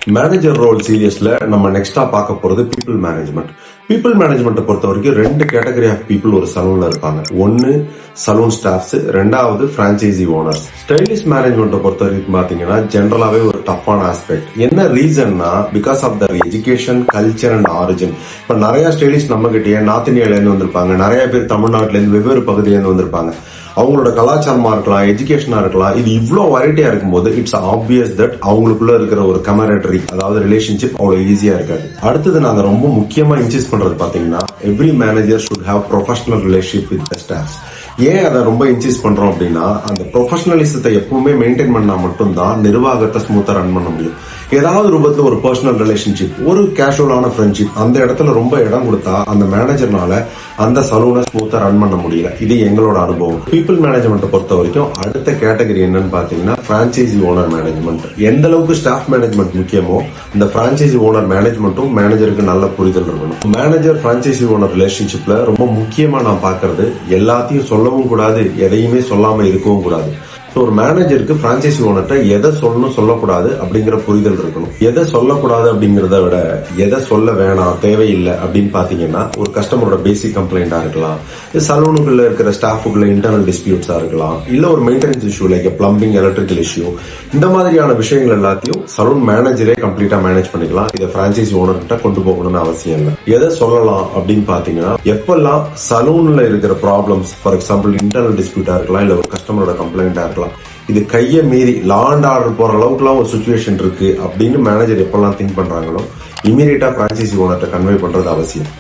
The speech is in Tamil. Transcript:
மேனேஜர் ரோல் சீரியஸ்ல நம்ம நெக்ஸ்டா பார்க்க போறது பீப்புள் மேனேஜ்மெண்ட். பீப்புள் மேனேஜ்மெண்ட் பொறுத்த வரைக்கும் ரெண்டு கேட்டகரி ஆஃப் பீப்புள் ஒரு சலூன்ல இருப்பாங்க. ஒன்னு சலூன் ஸ்டாஃப்ஸ், ரெண்டாவது பிரான்சைசி ஓனர்ஸ். ஸ்டைலிஷ் மேனேஜ்மெண்ட் பொறுத்த வரைக்கும் பாத்தீங்கன்னா ஜென்ரலாவே ஒரு டஃப்பான ஆஸ்பெக்ட். என்ன ரீசன்னா because of their education, culture and origin. இப்ப நிறைய ஸ்டைலிஷ் நம்ம கிட்டே நார்த் இந்தியால இருந்து வந்திருப்பாங்க, நிறைய பேர் தமிழ்நாட்டுல இருந்து வெவ்வேறு பகுதியில இருந்து வந்திருப்பாங்க. அவங்களோட கலாச்சாரமா இருக்கலாம், எஜுகேஷனா இருக்கலாம். இது இவ்வளவு வெரைட்டியா இருக்கும்போது இட்ஸ் ஆப்வியஸ் தட் அவங்களுக்குள்ள இருக்கிற ஒரு கமரேட்டரி, அதாவது ரிலேஷன்ஷிப் அவ்வளவு ஈஸியா இருக்காது. அடுத்தது நாங்க ரொம்ப முக்கியமா இன்சிஸ்ட் பண்றது பாத்தீங்கன்னா every manager should have professional relationship with the staffs. ஏன் அதை ரொம்ப இன்சிஸ்ட் பண்றோம் அப்படின்னா அந்த ப்ரொஃபஷனலிசத்தை எப்பவுமே மெயின்டைன் பண்ணா மட்டும்தான் நிர்வாகத்தை ஸ்மூத்தா ரன் பண்ண முடியும். ஏதாவது ரூபத்துல ஒரு பர்சனல் ரிலேஷன்ஷிப், ஒரு கேஷுவலான ஃப்ரெண்ட்ஷிப் அந்த இடத்துல ரொம்ப இடம் கொடுத்தா அந்த மேனேஜர்னால அந்த சலூனை ஸ்மூத்தா ரன் பண்ண முடியல. இது எங்களோட அனுபவம். பீப்புள் மேனேஜ்மெண்ட் பொறுத்த வரைக்கும் அடுத்த கேட்டகரி என்னன்னு பாத்தீங்கன்னா பிரான்சைசி ஓனர் மேனேஜ்மெண்ட். எந்த அளவுக்கு ஸ்டாஃப் மேனேஜ்மெண்ட் முக்கியமோ இந்த பிரான்சைசி ஓனர் மேனேஜ்மெண்ட்டும் மேனேஜருக்கு நல்ல புரிதல் இருக்கணும். மேனேஜர் பிரான்சைசி ஓனர் ரிலேஷன்ஷிப்ல ரொம்ப முக்கியமா நான் பாக்குறது எல்லாத்தையும் சொல்லவும் கூடாது, எதையுமே சொல்லாம இருக்கவும் கூடாது. ஒரு மேனேஜருக்கு பிரான்சைசி ஓனர்கிட்ட எதை சொல்லணும் சொல்லக்கூடாது அப்படிங்கிற புரிதல் இருக்கணும். எதை சொல்லக்கூடாது அப்படிங்கறத விட எதை சொல்ல வேணாம் தேவையில்லை அப்படின்னு பாத்தீங்கன்னா ஒரு கஸ்டமரோட பேசிக் கம்ப்ளைண்டா இருக்கலாம், சலூனுக்குள்ள இருக்கிற ஸ்டாஃபுக்குள்ள இன்டர்னல் டிஸ்பியூட்ஸா இருக்கலாம், இல்ல ஒரு maintenance issue like plumbing, electrical issue. இந்த மாதிரியான விஷயங்கள் எல்லாத்தையும் சலூன் மேனேஜரே கம்ப்ளீட்டா மேனேஜ் பண்ணிக்கலாம். இதை பிரான்சைசி ஓனர்கிட்ட கொண்டு போகணும்னு அவசியம் இல்லை. எதை சொல்லலாம் அப்படின்னு பாத்தீங்கன்னா எப்பெல்லாம் சலூன்ல இருக்கிற ப்ராப்ளம்ஸ், ஃபார் எக்ஸாம்பிள் இன்டர்னல் டிஸ்பியூட்டா இருக்கலாம், இல்ல ஒரு கஸ்டமரோட கம்ப்ளைண்டா இருக்கலாம், இது கையை மீறி லா அண்ட் ஆர்டர் போற அளவுக்குலாம் ஒரு சுச்சுவேஷன் இருக்கு அப்படின்னு மேனேஜர் எப்பெல்லாம் திங்க் பண்றாங்களோ இமீடியட்டா பிரான்சைசி ஓனர்கிட்ட கன்வே பண்றது அவசியம்.